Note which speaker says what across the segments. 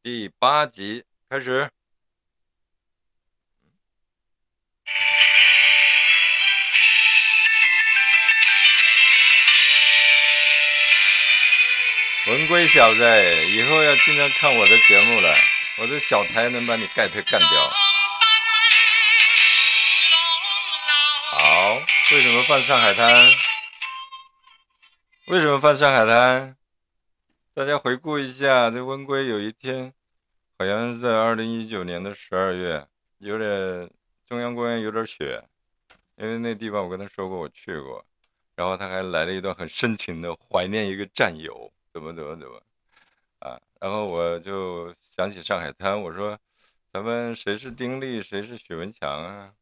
Speaker 1: 第8集开始。文龟小子，以后要经常看我的节目了，我的小台能把你盖特干掉。好，为什么放上海滩？为什么放上海滩？大家回顾一下，这温龟有一天，好像是在2019年的12月，有点中央公园有点雪，因为那地方我跟他说过我去过，然后他还来了一段很深情的怀念一个战友，怎么啊，然后我就想起上海滩，我说咱们谁是丁力，谁是许文强啊，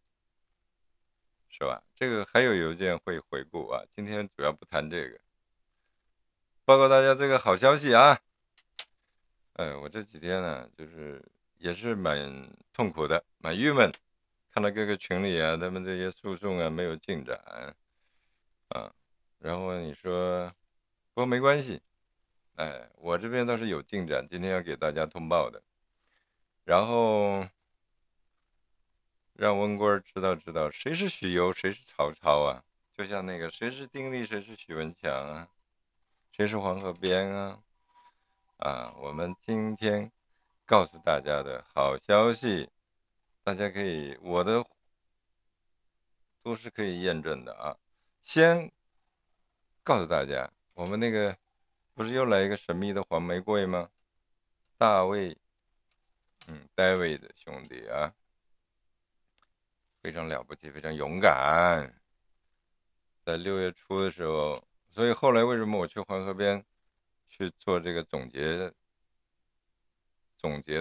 Speaker 1: 是吧？这个还有邮件会回顾啊，今天主要不谈这个，报告大家这个好消息啊。我这几天呢，就是也是蛮痛苦的，蛮郁闷，看到各个群里啊，他们这些诉讼啊没有进展啊，然后你说，不过没关系，我这边倒是有进展，今天要给大家通报的，然后让温棍儿知道谁是许攸，谁是曹操啊，就像那个谁是丁力，谁是许文强啊，谁是黄河边啊，我们今天告诉大家的好消息，大家可以，我的都是可以验证的啊。先告诉大家，我们那个不是又来一个神秘的黄玫瑰吗？大卫，David 兄弟啊，非常了不起，非常勇敢。在6月初的时候，所以后来为什么我去黄河边去做这个总结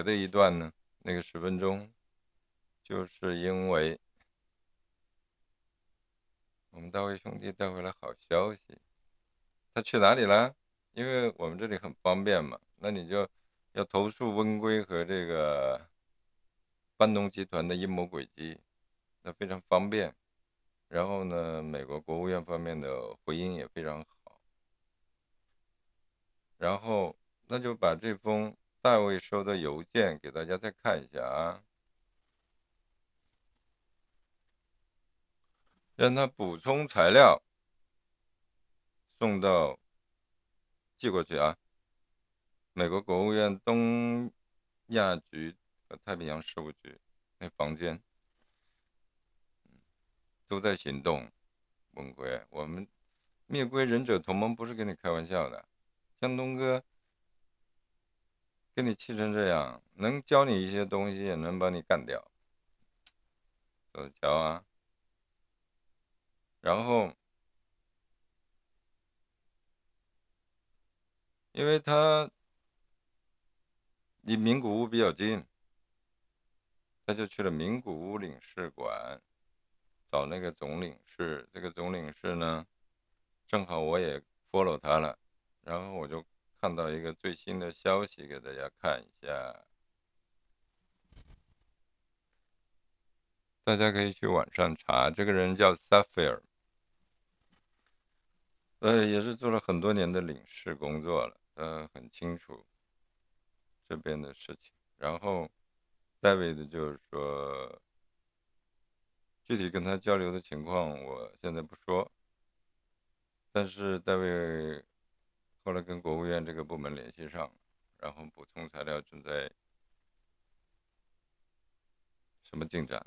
Speaker 1: 的一段呢？那个10分钟，就是因为我们大卫兄弟带回来好消息。他去哪里了？因为我们这里很方便嘛，那你就要投诉温龟和这个班农集团的阴谋诡计，那非常方便。然后呢，美国国务院方面的回应也非常好。然后那就把这封大卫收的邮件给大家再看一下啊，让他补充材料送到寄过去啊。美国国务院东亚局和太平洋事务局那房间都在行动。文龟，我们灭龟忍者同盟不是跟你开玩笑的，江东哥跟你气成这样，能教你一些东西，也能把你干掉。走着瞧啊，然后因为他离名古屋比较近，他就去了名古屋领事馆找那个总领事。这个总领事呢，正好我也 follow 他了，然后我就看到一个最新的消息给大家看一下，大家可以去网上查，这个人叫 Sapphire，也是做了很多年的领事工作了，很清楚这边的事情。然后 David 就是说，具体跟他交流的情况我现在不说，但是戴维后来跟国务院这个部门联系上，然后补充材料正在什么进展？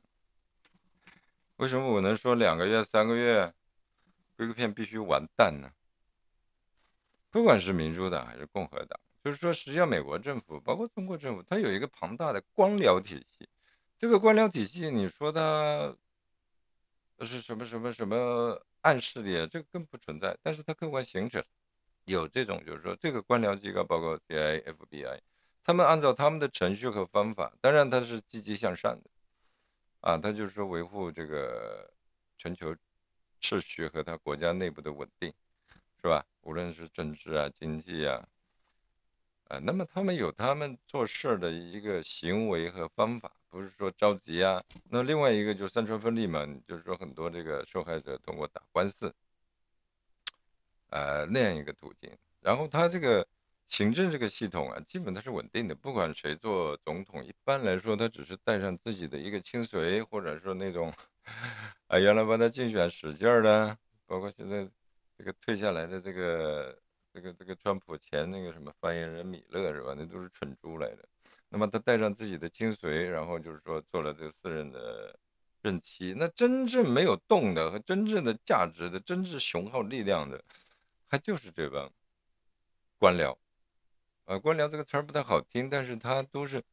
Speaker 1: 为什么我能说2个月、3个月，规格片必须完蛋呢？不管是民主党还是共和党，就是说，实际上美国政府，包括中国政府，它有一个庞大的官僚体系。这个官僚体系，你说它是什么暗势力，这个更不存在，但是它客观形成。有这种就是说这个官僚机构包括 CIA、FBI，他们按照他们的程序和方法，当然他是积极向善的他就是说维护这个全球秩序和他国家内部的稳定，是吧？无论是政治啊、经济啊，那么他们有他们做事的一个行为和方法，不是说着急啊。那另外一个就是三权分立嘛，就是说很多这个受害者通过打官司，那样一个途径。然后他这个行政这个系统啊，基本它是稳定的，不管谁做总统，一般来说他只是带上自己的一个亲随，或者说那种原来帮他竞选使劲儿的，包括现在这个退下来的这个川普前那个什么发言人米勒是吧？那都是蠢猪来的。那么他带上自己的亲随，然后就是说做了这个4任的任期。那真正没有动的和真正的价值的、真正雄厚力量的，还就是这帮官僚。官僚这个词儿不太好听，但是他都是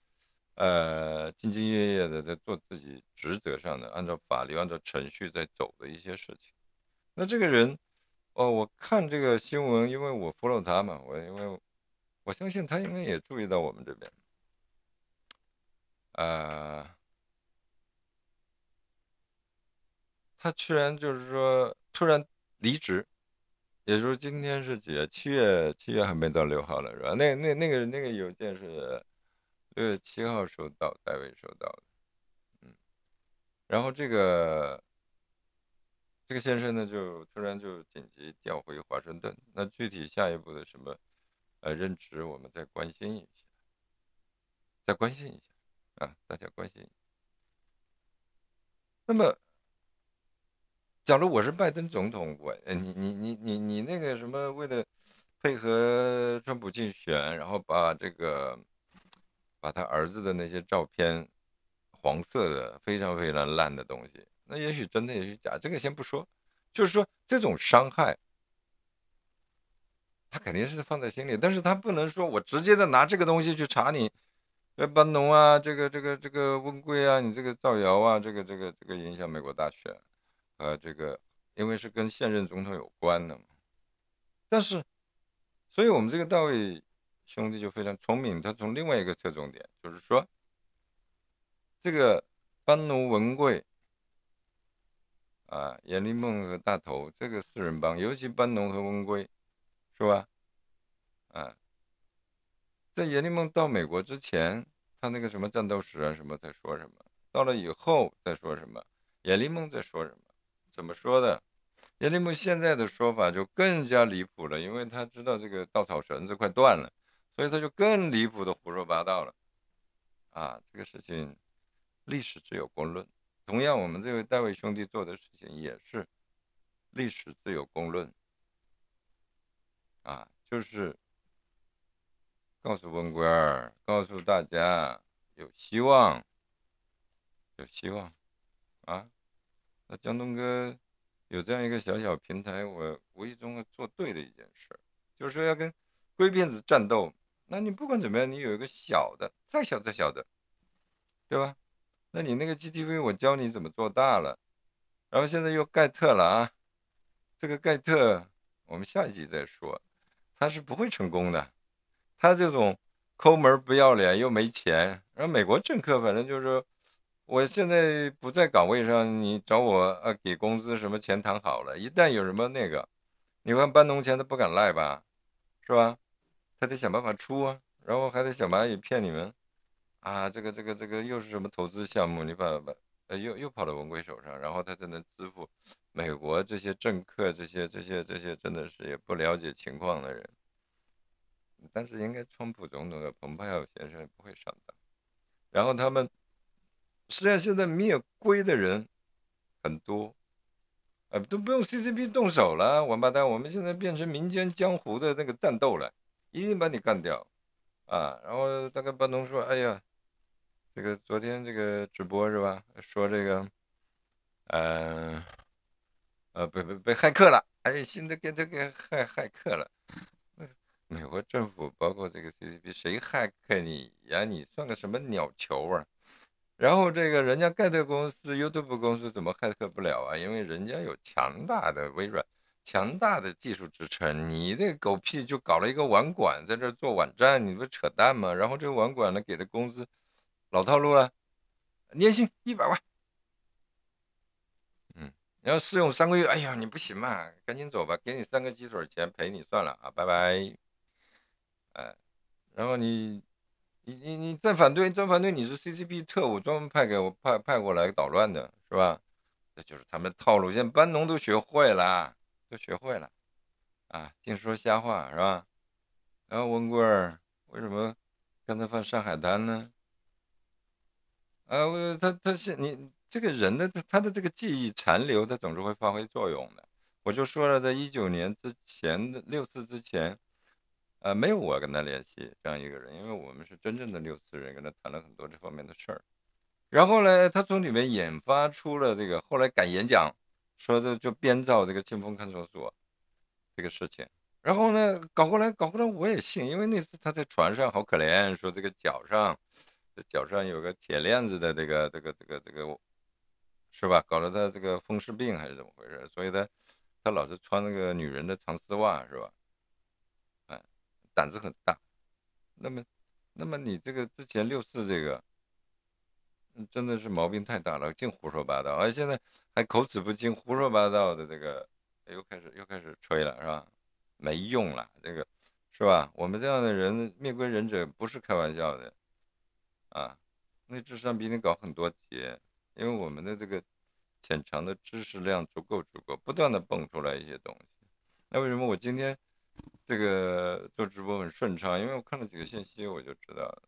Speaker 1: 兢兢业业的在做自己职责上的，按照法律、按照程序在走的一些事情。那这个人，我看这个新闻，因为我 follow 他嘛，因为我相信他应该也注意到我们这边，呃，他居然就是说突然离职，也就是今天是几月？七月还没到6号了是吧？那个邮件是6月7号收到，戴维收到的。然后这个先生呢，就突然就紧急调回华盛顿。那具体下一步的什么任职，我们再关心一下，再关心一下啊，大家关心一下。那么，假如我是拜登总统，你那个什么，为了配合川普竞选，然后把他儿子的那些照片，黄色的非常非常烂的东西，那也许真的，也许假，这个先不说，就是说这种伤害。他肯定是放在心里，但是他不能说我直接的拿这个东西去查你，班农啊，这个温圭啊，你这个造谣啊，这个影响美国大选，这个因为是跟现任总统有关的嘛。但是，所以我们这个大卫兄弟就非常聪明，他从另外一个侧重点，就是说这个班农、文贵严立梦和大头这个4人帮，尤其班农和温圭，是吧？啊，在严立梦到美国之前，他那个什么战斗史啊什么在说什么，到了以后在说什么，严立梦在说什么，怎么说的？严立梦现在的说法就更加离谱了，因为他知道这个稻草绳子快断了，所以他就更离谱的胡说八道了。这个事情历史自有公论，同样我们这位戴维兄弟做的事情也是历史自有公论就是告诉温圭尔，告诉大家有希望，有希望啊！那江东哥有这样一个小小平台，我无意中做对的一件事，就是说要跟龟骗子战斗。那你不管怎么样，你有一个小的，再小再小的，对吧？那你那个 GTV 我教你怎么做大了，然后现在又盖特了啊！这个盖特我们下一集再说，他是不会成功的。他这种抠门不要脸又没钱，然后美国政客反正就是说，我现在不在岗位上，你找我给工资什么钱谈好了，一旦有什么那个，你看搬农钱他不敢赖吧，是吧？他得想办法出啊，然后还得想办法也骗你们这个又是什么投资项目，你又跑到文贵手上，然后他才能支付美国这些政客这些真的是也不了解情况的人。但是应该川普总统和蓬佩奥先生不会上当。然后他们实际上现在灭龟的人很多，都不用 CCP 动手了，王八蛋，我们现在变成民间江湖的那个战斗了，一定把你干掉然后大概班农说，哎呀，这个昨天这个直播是吧？说这个，被骇客了，现在给他给骇客了。美国政府包括这个 CCP， 谁骇客你呀？你算个什么鸟球啊？然后这个人家盖特公司、YouTube 公司怎么骇客不了啊？因为人家有强大的微软、强大的技术支撑。你这狗屁就搞了一个网管在这做网站，你不扯淡吗？然后这个网管呢给的工资老套路了，年薪100万，然后试用3个月，哎呀你不行嘛，赶紧走吧，给你3个鸡腿钱赔你算了拜拜。然后你再反对，你是 CCP 特务，专门派过来捣乱的是吧？这就是他们套路，现在班农都学会了，都学会了听说瞎话是吧？然后文贵儿为什么刚才放上海滩呢？你这个人的他的这个记忆残留，他总是会发挥作用的。我就说了，在19年之前的6·4之前，没有我跟他联系这样一个人，因为我们是真正的6·4人，跟他谈了很多这方面的事儿。然后呢，他从里面研发出了这个，后来敢演讲，说的就编造这个庆丰看守所这个事情。然后呢，搞过来我也信，因为那次他在船上好可怜，说这脚上有个铁链子的这个是吧？搞得他这个风湿病还是怎么回事？所以他老是穿那个女人的长丝袜是吧？哎，胆子很大。那么你这个之前6·4这个，真的是毛病太大了，净胡说八道，而现在还口齿不清、胡说八道的这个，又开始吹了是吧？没用了，这个是吧？我们这样的人，命归忍者不是开玩笑的啊，那智商比你高很多级，因为我们的这个潜藏的知识量足够，不断的蹦出来一些东西。那为什么我今天这个做直播很顺畅？因为我看了几个信息，我就知道了。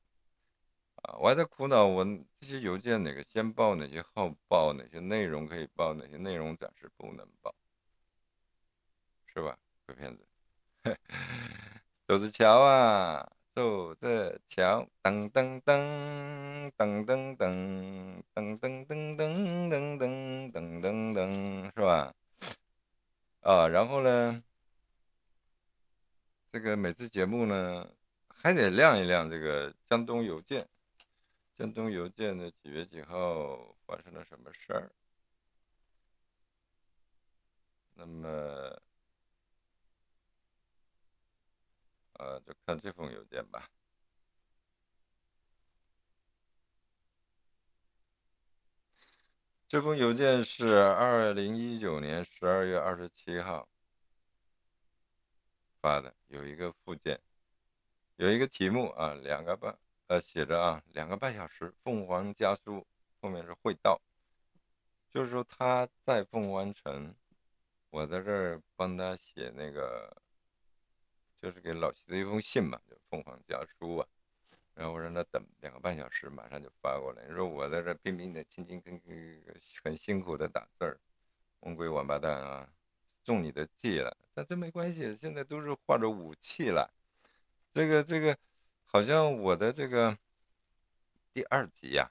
Speaker 1: 我还在苦恼，我这些邮件哪个先报，哪些后报，哪些内容可以报，哪些内容暂时不能报，是吧？鬼骗子，走着瞧啊，走着瞧，噔噔噔噔噔噔噔噔噔噔噔噔噔噔噔，是吧？然后呢，这个每次节目呢，还得亮一亮这个江东邮件。江东邮件的几月几号发生了什么事儿？那么就看这封邮件吧。这封邮件是2019年12月27号发的，有一个附件，有一个题目啊，写着2个半小时，凤凰家书，后面是会道，就是说他在凤凰城，我在这儿帮他写那个，就是给老习的一封信嘛，就凤凰家书啊。然后我让他等2个半小时，马上就发过来。你说我在这拼命的、勤勤恳恳、很辛苦的打字儿，蒙鬼王八蛋啊，中你的计了。但这没关系，现在都是化着武器了。这个，好像我的这个第2集呀、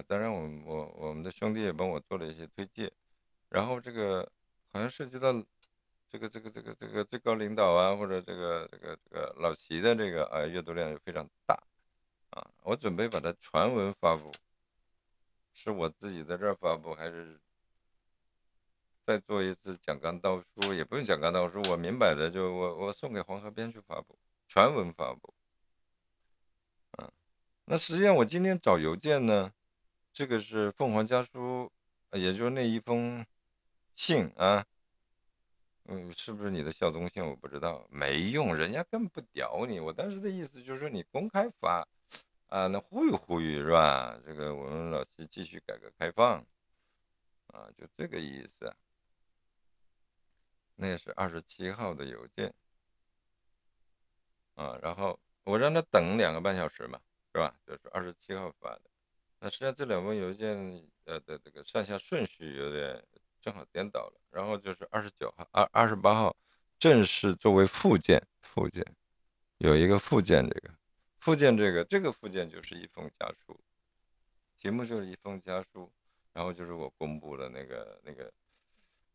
Speaker 1: 当然我们的兄弟也帮我做了一些推荐。然后这个好像涉及到这个最高领导啊，或者这个老习的这个阅读量也非常大。我准备把它传闻发布，是我自己在这儿发布，还是再做一次讲纲道书？也不用讲纲道书，我明摆的就我送给黄河边去发布，传闻发布。那实际上我今天找邮件呢，这个是凤凰家书，也就是那一封信啊，是不是你的效忠信我不知道，没用，人家根本不屌你。我当时的意思就是说你公开发。那呼吁呼吁是吧？这个我们老七继续改革开放就这个意思。那也是27号的邮件然后我让他等2个半小时嘛，是吧？就是27号发的。那实际上这2封邮件的这个上下顺序有点正好颠倒了。然后就是29号、28号正式作为附件有一个附件，这个附件就是一封家书。题目就是一封家书，然后就是我公布的那个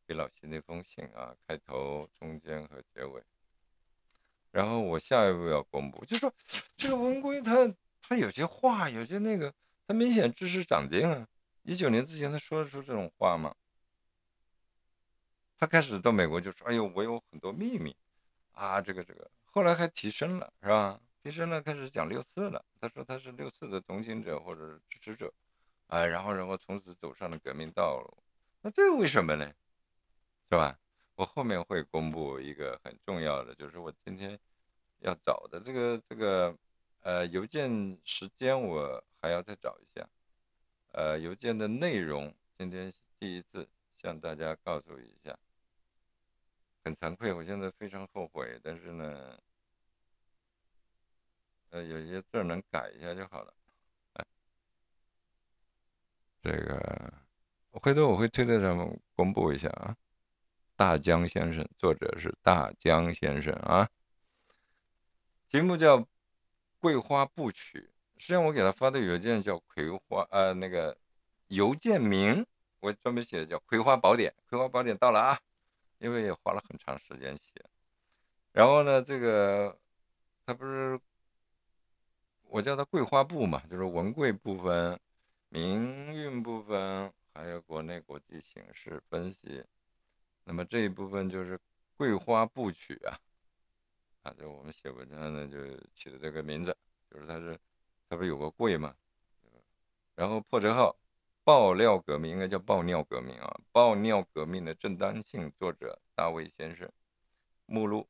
Speaker 1: 给老齐那封信开头、中间和结尾。然后我下一步要公布，就说这个文规他有些话，有些那个，他明显知识长进啊。19年之前他说得出这种话吗？他开始到美国就说：“哎呦，我有很多秘密这个。”后来还提升了，是吧？提升了，开始讲6·4了。他说他是6·4的同情者或者是支持者。然后从此走上了革命道路。那这个为什么呢？是吧？我后面会公布一个很重要的，就是我今天要找的这个邮件时间，我还要再找一下。邮件的内容，今天第一次向大家告诉一下。很惭愧，我现在非常后悔，但是呢，有些字能改一下就好了。这个回头我会推特上公布一下啊。大江先生，作者是大江先生啊，题目叫《桂花布曲》。实际上我给他发的邮件叫葵花，那个邮件名我专门写的叫《葵花宝典》，《葵花宝典》到了啊，因为也花了很长时间写。然后呢，这个他不是我叫它桂花部嘛，就是文贵部分、民运部分，还有国内国际形势分析。那么这一部分就是桂花部曲啊，就我们写文章呢就起的这个名字，就是它不是有个桂嘛，然后破折号，爆料革命应该叫爆尿革命啊，爆尿革命的正当性，作者大卫先生。目录，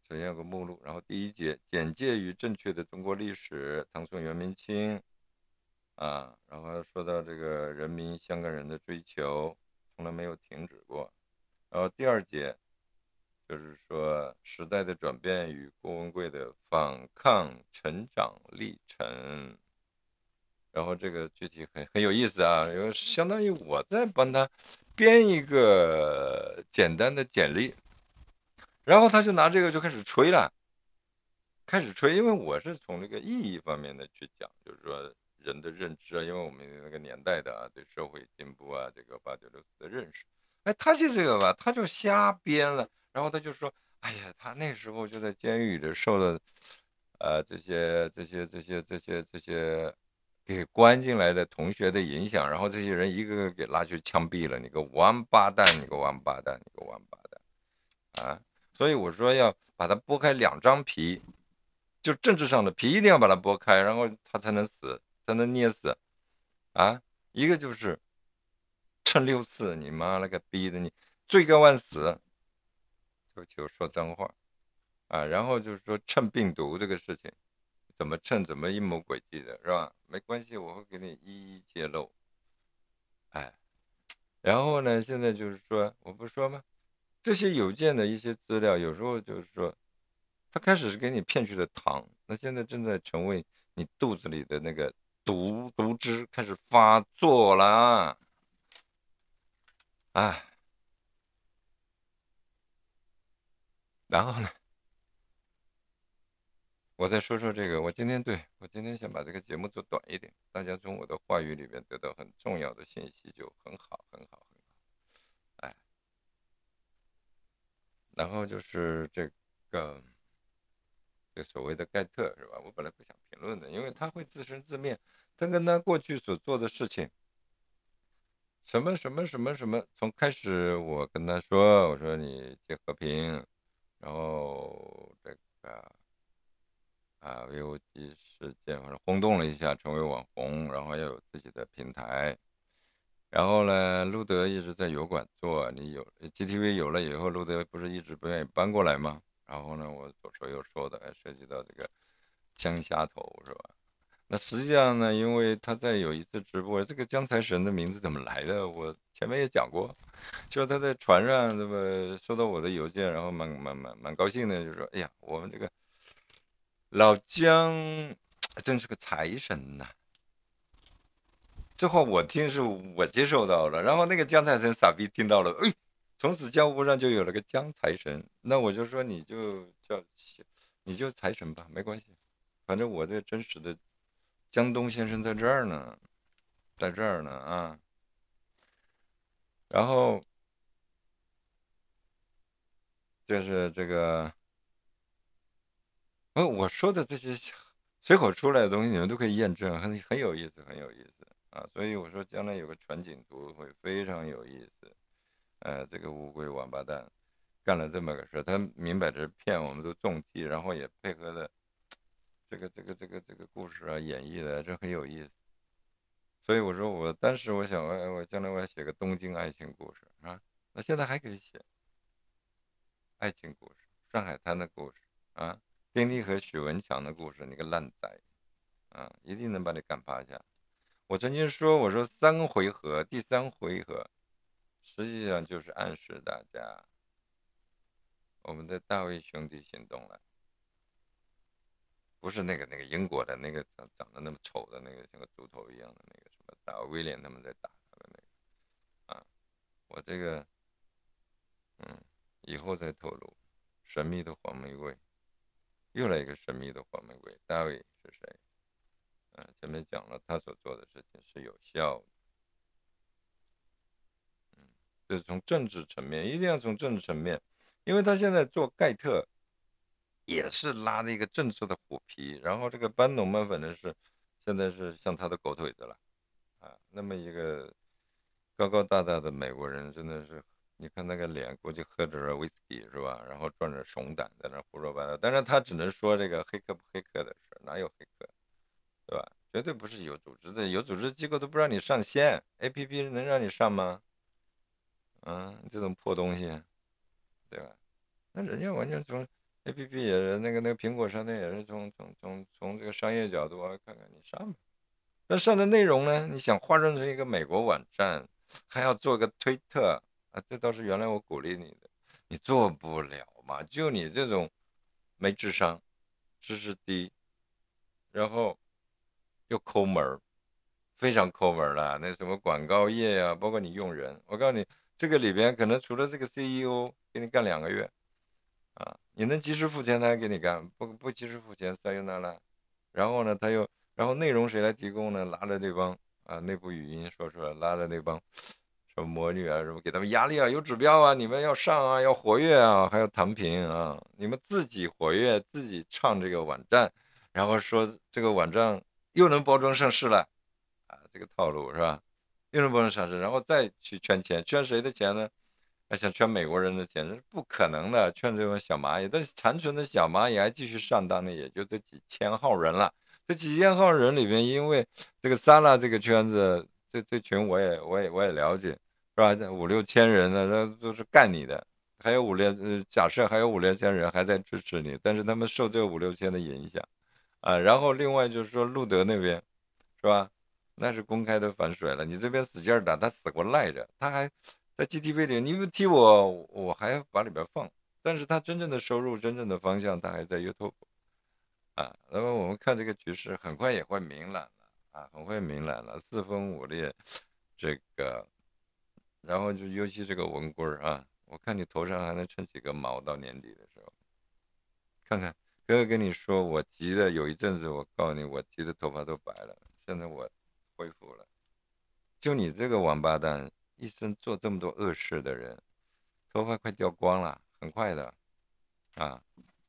Speaker 1: 首先有个目录，然后第一节简介与正确的中国历史，唐宋元明清啊，然后说到这个人民香港人的追求从来没有停止过，然后第二节就是说时代的转变与郭文贵的反抗成长历程。然后这个具体很有意思啊，因为相当于我在帮他编一个简单的简历，然后他就拿这个就开始吹了，因为我是从这个意义方面的去讲，就是说人的认知啊，因为我们那个年代的对社会进步啊，这个896的认识，哎，他这个吧，他就瞎编了，然后他就说，哎呀，他那时候就在监狱里受了，这些给关进来的同学的影响，然后这些人一个个给拉去枪毙了，你个王八蛋，你个王八蛋，你个王八蛋啊！所以我说要把它剥开两张皮，就政治上的皮一定要把它剥开，然后他才能死，才能捏死啊！一个就是趁六次，你妈了个逼的，你罪该万死，就说脏话啊！然后就是说趁病毒这个事情，怎么趁，怎么阴谋诡计的，是吧？没关系，我会给你一一揭露。哎，然后呢，现在就是说，我不说吗？这些邮件的一些资料，有时候就是说，他开始是给你骗去的糖，那现在正在成为你肚子里的那个毒汁开始发作了。哎，然后呢，我再说说这个，我今天想把这个节目做短一点，大家从我的话语里面得到很重要的信息，就很好，很好，很好。哎，然后就是这所谓的盖特是吧？我本来不想评论的，因为他会自生自灭，他跟他过去所做的事情，什么什么什么什么，从开始我跟他说，我说你借和平，然后这个VOG 事件反正轰动了一下，成为网红，然后要有自己的平台。然后呢，路德一直在油管做，你有 GTV 有了以后，路德不是一直不愿意搬过来吗？然后呢，我左说右说的，涉及到这个江虾头是吧？那实际上呢，因为他在有一次直播，这个江财神的名字怎么来的？我前面也讲过，就是他在船上这么收到我的邮件，然后蛮高兴的，就说：“哎呀，我们这个老姜真是个财神呐！”这话我听是我接受到了，然后那个江财神傻逼听到了，哎，从此江湖上就有了个江财神。那我就说你就财神吧，没关系，反正我这真实的江东先生在这儿呢，在这儿呢啊。然后就是这个，我说的这些随口出来的东西，你们都可以验证，很有意思，很有意思啊。所以我说将来有个全景图会非常有意思。这个乌龟王八蛋干了这么个事，他明摆着骗我们都中计，然后也配合的这个故事演绎的这很有意思。所以我说我当时我想，我将来我要写个东京爱情故事啊，那现在还可以写爱情故事，上海滩的故事啊，丁力和许文强的故事，你个烂仔啊，一定能把你干趴下。我曾经说，我说3回合，第3回合实际上就是暗示大家，我们的大卫兄弟行动了，不是那个英国的那个长得那么丑的那个像个猪头一样的那个什么打威廉他们在打他的那个啊，我这个以后再透露。神秘的黄玫瑰，又来一个神秘的黄玫瑰，大卫是谁？前面讲了他所做的事情是有效的。这是从政治层面，一定要从政治层面，因为他现在做盖特也是拉了一个政治的虎皮，然后这个班农嘛，反正是现在是像他的狗腿子了啊。那么一个高高大大的美国人，真的是你看那个脸，估计喝着威士忌是吧？然后转着熊胆在那胡说八道，但是他只能说这个黑客不黑客的事，哪有黑客，对吧？绝对不是有组织的，有组织机构都不让你上线，APP 能让你上吗？这种破东西，对吧？那人家完全从 APP 也是那个苹果商店也是从这个商业角度啊，看看你上吧。但上的内容呢，你想化妆成一个美国网站，还要做个推特啊，这倒是原来我鼓励你的，你做不了嘛？就你这种没智商、知识低，然后又抠门，非常抠门了。那什么广告业呀、包括你用人，我告诉你，这个里边可能除了这个 CEO 给你干2个月啊，你能及时付钱他还给你干，不及时付钱塞那了。然后呢，然后内容谁来提供呢？拉着那帮内部语音说出来，拉着那帮什么魔女啊什么，给他们压力啊，有指标啊，你们要上啊，要活跃啊，还要弹屏啊，你们自己活跃，自己唱这个网站，然后说这个网站又能包装上市了啊，这个套路是吧？又能包装上市，然后再去圈钱，圈谁的钱呢？想圈美国人的钱是不可能的，圈这种小蚂蚁，但是残存的小蚂蚁还继续上当的，也就这几千号人了。这几千号人里边，因为这个撒拉这个圈子，这群我也了解，是吧？这5、6千人呢，那都是干你的，还有假设还有5、6千人还在支持你，但是他们受这5、6千的影响啊。然后另外就是说路德那边，是吧？那是公开的反水了，你这边使劲打，他死活赖着，他还在 GTV 里，你不踢我还把里边放，但是他真正的收入、真正的方向，他还在 YouTube 啊。那么我们看这个局势，很快也会明朗了啊，很快明朗了，四分五裂，这个，然后就尤其这个文棍啊，我看你头上还能撑几个毛，到年底的时候，看看。哥哥跟你说，我急的有一阵子，我告诉你，我急的头发都白了，现在我恢复了。就你这个王八蛋，一生做这么多恶事的人，头发快掉光了，很快的啊。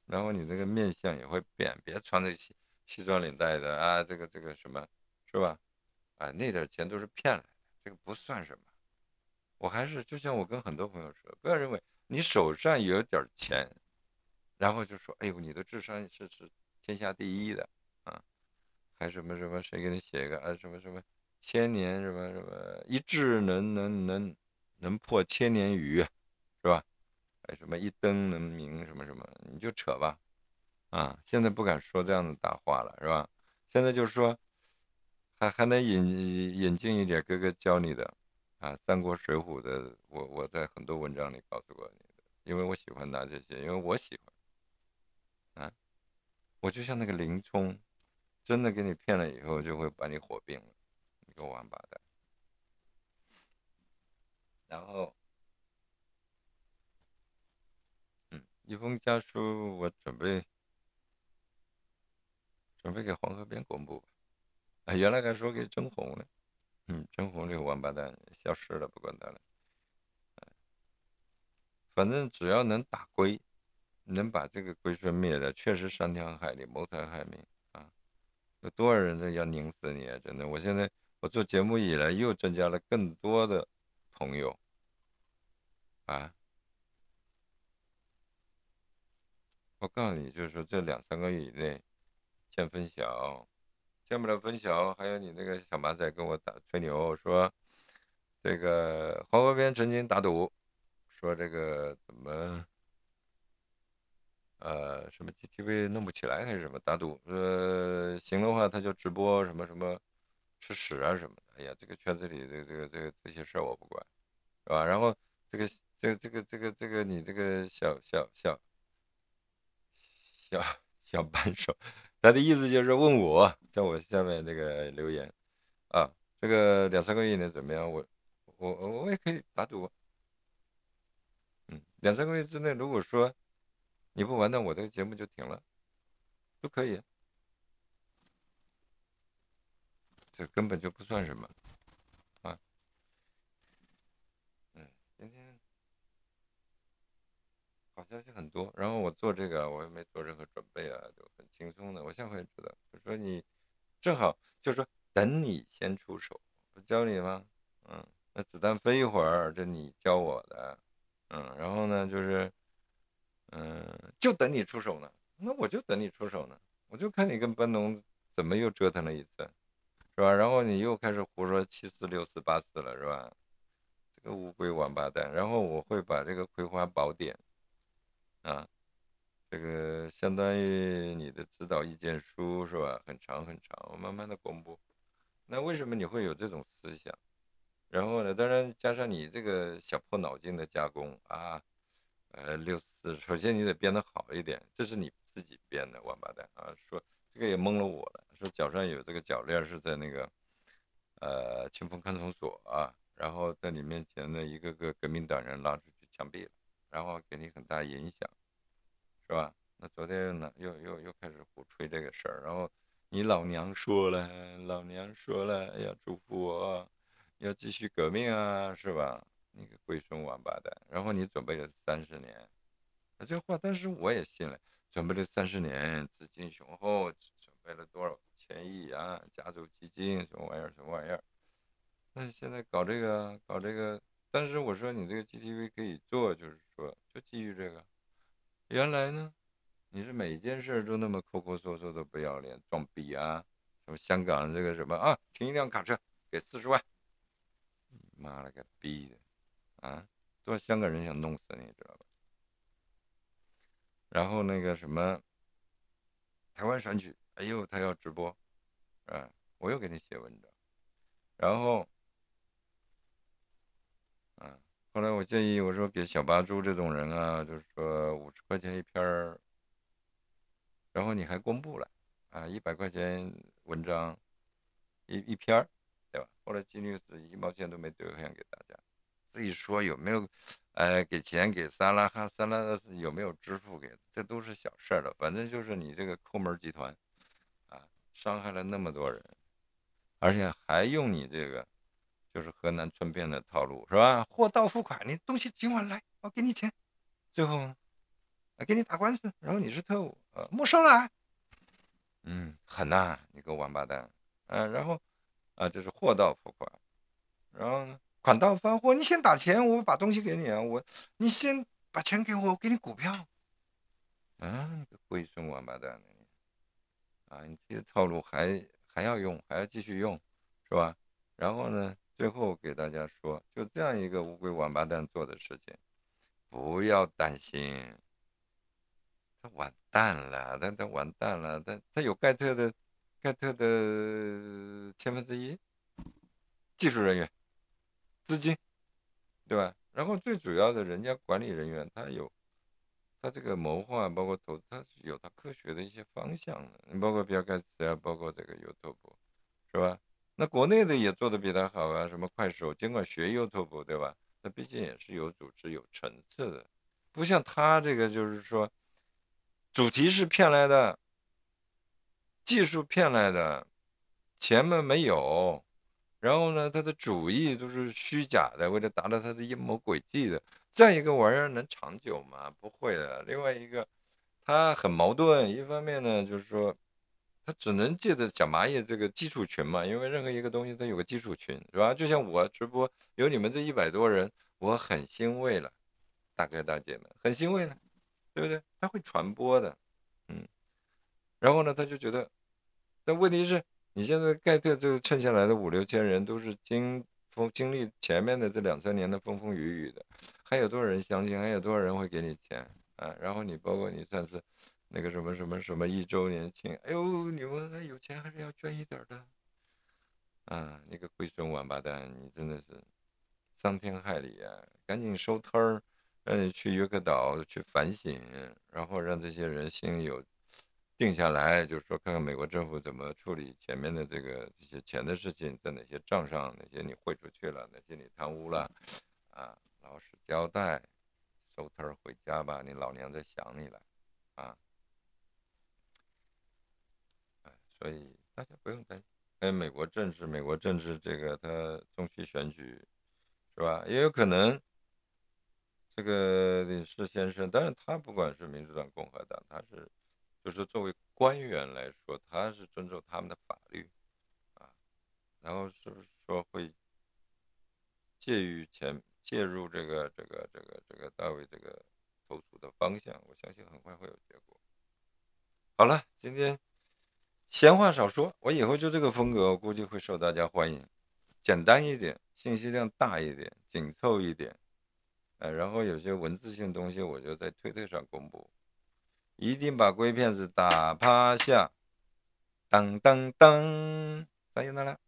Speaker 1: 然后你这个面相也会变，别穿着西装领带的啊，这个什么，是吧？啊，那点钱都是骗来的，这个不算什么。我还是就像我跟很多朋友说，不要认为你手上有点钱，然后就说，哎呦，你的智商是天下第一的啊。还什么什么，谁给你写一个什么什么千年什么什么一智能破千年愚，是吧？还什么一灯能明什么什么，你就扯吧啊！现在不敢说这样的大话了，是吧？现在就是说，还能引进一点哥哥教你的啊，三国水浒的，我在很多文章里告诉过你的，因为我喜欢拿这些，因为我喜欢啊，我就像那个林冲。真的给你骗了以后，就会把你火并了，你个王八蛋。然后，一封家书，我准备给黄河边公布吧。原来还说给曾红呢，曾红这个王八蛋消失了，不管他了。反正只要能打龟，能把这个龟孙灭了，确实伤天害理，谋财害命啊！有多少人要拧死你啊？真的，我现在我做节目以来，又增加了更多的朋友啊。我告诉你，就是说这2、3个月以内见分晓，见不了分晓。还有你那个小马仔跟我吹牛说，这个黄河边曾经打赌，说这个怎么什么 GTV 弄不起来还是什么打赌，行的话他就直播什么什么吃屎啊什么的。哎呀，这个圈子里的这些事儿我不管，是吧？然后这个这个你这个小小扳手，他的意思就是问我，在我下面这个留言啊，这个2、3个月以内怎么样？我也可以打赌，2、3个月之内，如果说你不玩，那我这个节目就停了，都可以，这根本就不算什么啊。今天好消息很多，然后我做这个我也没做任何准备啊，就很轻松的。我下回知道，就说你正好就是说等你先出手，不教你吗？那子弹飞一会儿，这你教我的，然后呢就是就等你出手呢，那我就等你出手呢，我就看你跟班农怎么又折腾了一次，是吧？然后你又开始胡说746484了，是吧？这个乌龟王八蛋，然后我会把这个葵花宝典啊。这个相当于你的指导意见书是吧？很长很长，我慢慢的公布。那为什么你会有这种思想？然后呢，当然加上你这个小破脑筋的加工啊，64，首先你得编得好一点，这是你自己编的，王八蛋啊！说这个也蒙了我了，说脚上有这个脚链是在那个清风看守所啊，然后在你面前的一个个革命党人拉出去枪毙了，然后给你很大影响。是吧？那昨天呢，又开始胡吹这个事儿，然后你老娘说了，老娘说了要嘱咐我要继续革命啊，是吧？你个龟孙王八蛋，然后你准备了30年，这话但是我也信了，准备了30年，资金雄厚，准备了多少千亿啊，家族基金什么玩意儿什么玩意儿，那现在搞这个，但是我说你这个 GTV 可以做，就是说就基于这个，原来呢。你是每一件事都那么抠抠搜搜的不要脸装逼啊？什么香港这个什么啊，停一辆卡车给40万，妈了个逼的啊！多少香港人想弄死你，知道吧？然后那个什么台湾选举，哎呦，他要直播，我又给你写文章，然后啊，后来我建议我说给小八猪这种人啊，就是说50块钱一篇儿，然后你还公布了啊，100块钱文章一篇儿，对吧？后来金律师1毛钱都没兑现给大家，自己说有没有，给钱给萨拉哈，萨拉有没有支付给，这都是小事儿了。反正就是你这个抠门集团啊，伤害了那么多人，而且还用你这个就是河南春骗的套路，是吧？货到付款，你东西今晚来，我给你钱，最后给你打官司，然后你是特务，没收了，狠呐，你个王八蛋，然后就是货到付款。然后呢，款到发货，你先打钱，我把东西给你啊，你先把钱给我，我给你股票。你个龟孙王八蛋你这些套路还要用，还要继续用，是吧？然后呢，最后给大家说，就这样一个乌龟王八蛋做的事情，不要担心，他完蛋了，他完蛋了，他有盖特的1/1000技术人员、资金。对吧？然后最主要的，人家管理人员他这个谋划，包括投，他是有他科学的一些方向的。你包括比尔盖茨啊，包括这个 YouTube，是吧？那国内的也做的比他好啊，什么快手，尽管学 YouTube，对吧？那毕竟也是有组织、有层次的，不像他这个就是说，主题是骗来的，技术骗来的，钱嘛没有。然后呢，他的主意都是虚假的，为了达到他的阴谋诡计的。这样一个玩意儿能长久吗？不会的。另外一个，他很矛盾。一方面呢，就是说，他只能借着小蚂蚁这个基础群嘛，因为任何一个东西它有个基础群，是吧？就像我直播有你们这100多人，我很欣慰了，大哥大姐们，很欣慰了，对不对？他会传播的，嗯。然后呢，他就觉得，但问题是，你现在盖特这个剩下来的5、6千人都是经历前面的这2、3年的风风雨雨的，还有多少人相信？还有多少人会给你钱啊？然后你包括你上次那个什么什么什么1周年庆，哎呦，你们还有钱还是要捐一点的那个龟孙王八蛋，你真的是伤天害理啊！赶紧收摊儿，让你去约克岛去反省，然后让这些人心里有定下来，就是说看看美国政府怎么处理前面的这些钱的事情，在哪些账上，哪些你汇出去了，哪些你贪污了，啊，老实交代，收摊回家吧，你老娘在想你了，啊，所以大家不用担心。美国政治这个它中期选举是吧？也有可能这个李氏先生，但是他不管是民主党、共和党，他是就是作为官员来说，他是遵守他们的法律啊，然后是不是说会介入这个大卫这个投诉的方向？我相信很快会有结果。好了，今天闲话少说，我以后就这个风格，我估计会受大家欢迎，简单一点，信息量大一点，紧凑一点，然后有些文字性东西我就在推特上公布，一定把龟骗子打趴下，当当当，再见了。